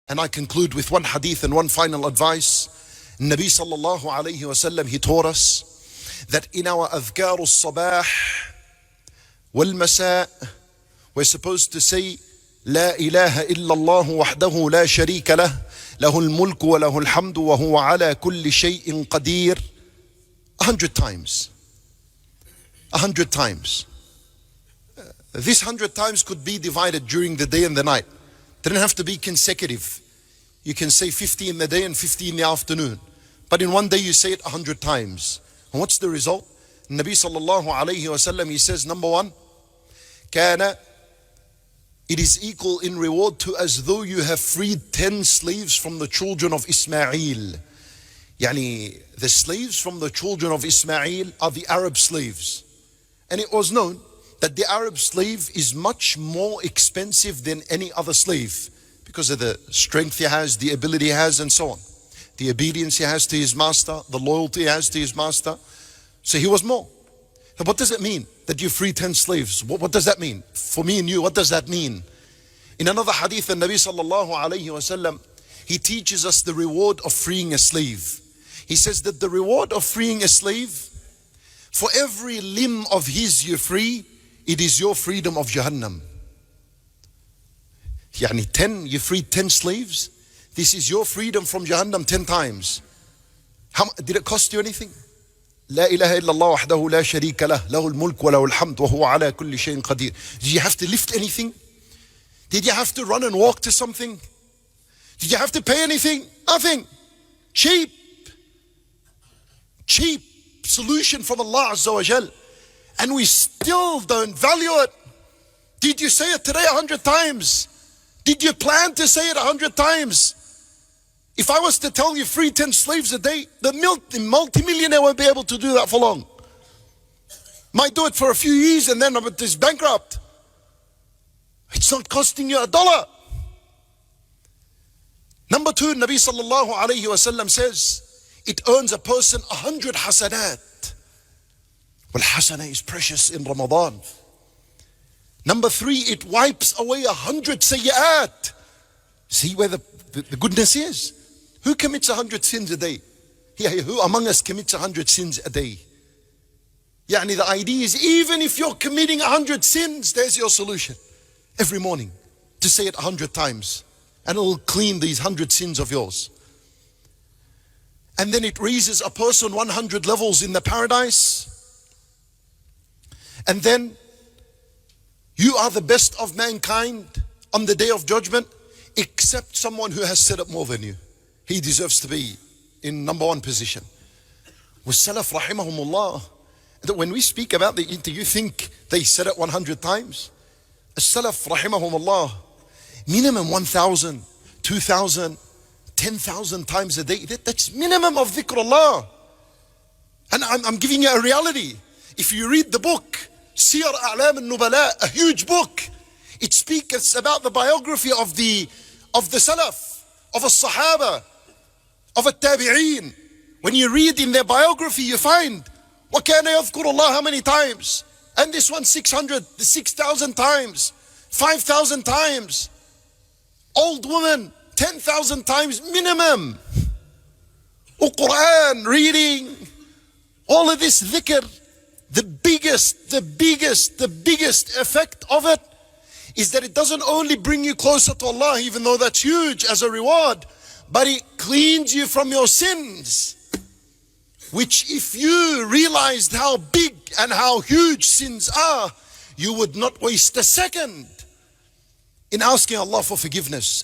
And I conclude with one hadith and one final advice. Nabi sallallahu alayhi wasallam, he taught us that in our adhkar al-sabah wal-masa, we're supposed to say, La ilaha illa Allah wahdahu la sharika lah, lahul mulku wa lahul hamdu wa huwa ala kulli shay'in qadir, 100 times. 100 times. This 100 times could be divided during the day and the night. They don't have to be consecutive. You can say 50 in the day and 50 in the afternoon. But in one day you say it 100 times. And what's the result? Nabi sallallahu alayhi wa sallam, he says, number one, kana, it is equal in reward to as though you have freed 10 slaves from the children of Ismail. Yani, the slaves from the children of Ismail are the Arab slaves. And it was known that the Arab slave is much more expensive than any other slave because of the strength he has, the ability he has, and so on. The obedience he has to his master, the loyalty he has to his master. So he was more. Now what does it mean that you free 10 slaves? What does that mean? For me and you, what does that mean? In another hadith, the Nabi sallallahu alayhi wa sallam, he teaches us the reward of freeing a slave. He says that the reward of freeing a slave, for every limb of his you free, it is your freedom of Jahannam. Yani 10, you freed 10 slaves. This is your freedom from Jahannam 10 times. Did it cost you anything? La ilaha illa Allah wahdahu la sharika lah, lahul mulk wa lahul hamd wa huwa ala kulli shay'in qadir. Did you have to lift anything? Did you have to run and walk to something? Did you have to pay anything? Nothing. Cheap solution from Allah Azza wa Jal. And we still don't value it. Did you say it today 100 times? Did you plan to say it 100 times? If I was to tell you free 10 slaves a day, the multi-millionaire won't be able to do that for long. Might do it for a few years and then it's bankrupt. It's not costing you $1. Number two, Nabi sallallahu alayhi wa sallam says, it earns a person 100 hasanat. Well, hasana is precious in Ramadan. Number three, it wipes away 100 sayyat. See where the goodness is? Who commits 100 sins a day? Yeah, who among us commits 100 sins a day? Yani the idea is, even if you're committing 100 sins, there's your solution. Every morning, to say it 100 times. And it'll clean these 100 sins of yours. And then it raises a person 100 levels in the paradise. And then you are the best of mankind on the day of judgment, except someone who has said it more than you. He deserves to be in number one position. With Salaf rahimahumullah, that when we speak about the, do you think they said it 100 times? Salaf rahimahumullah, minimum 1,000, 2,000, 10,000 times a day. That's minimum of dhikrullah. And I'm giving you a reality. If you read the book, Siyar A'lam al-Nubala, a huge book, it speaks about the biography of the Salaf, of a Sahaba, of a Tabi'een. When you read in their biography, you find, وَكَانَ يَذْكُرُ اللَّهَ how many times? And this one 6,000 times, 5,000 times. Old woman, 10,000 times minimum. Quran, reading, all of this dhikr. The biggest effect of it is that it doesn't only bring you closer to Allah, even though that's huge as a reward, but it cleans you from your sins. Which if you realized how big and how huge sins are, you would not waste a second in asking Allah for forgiveness.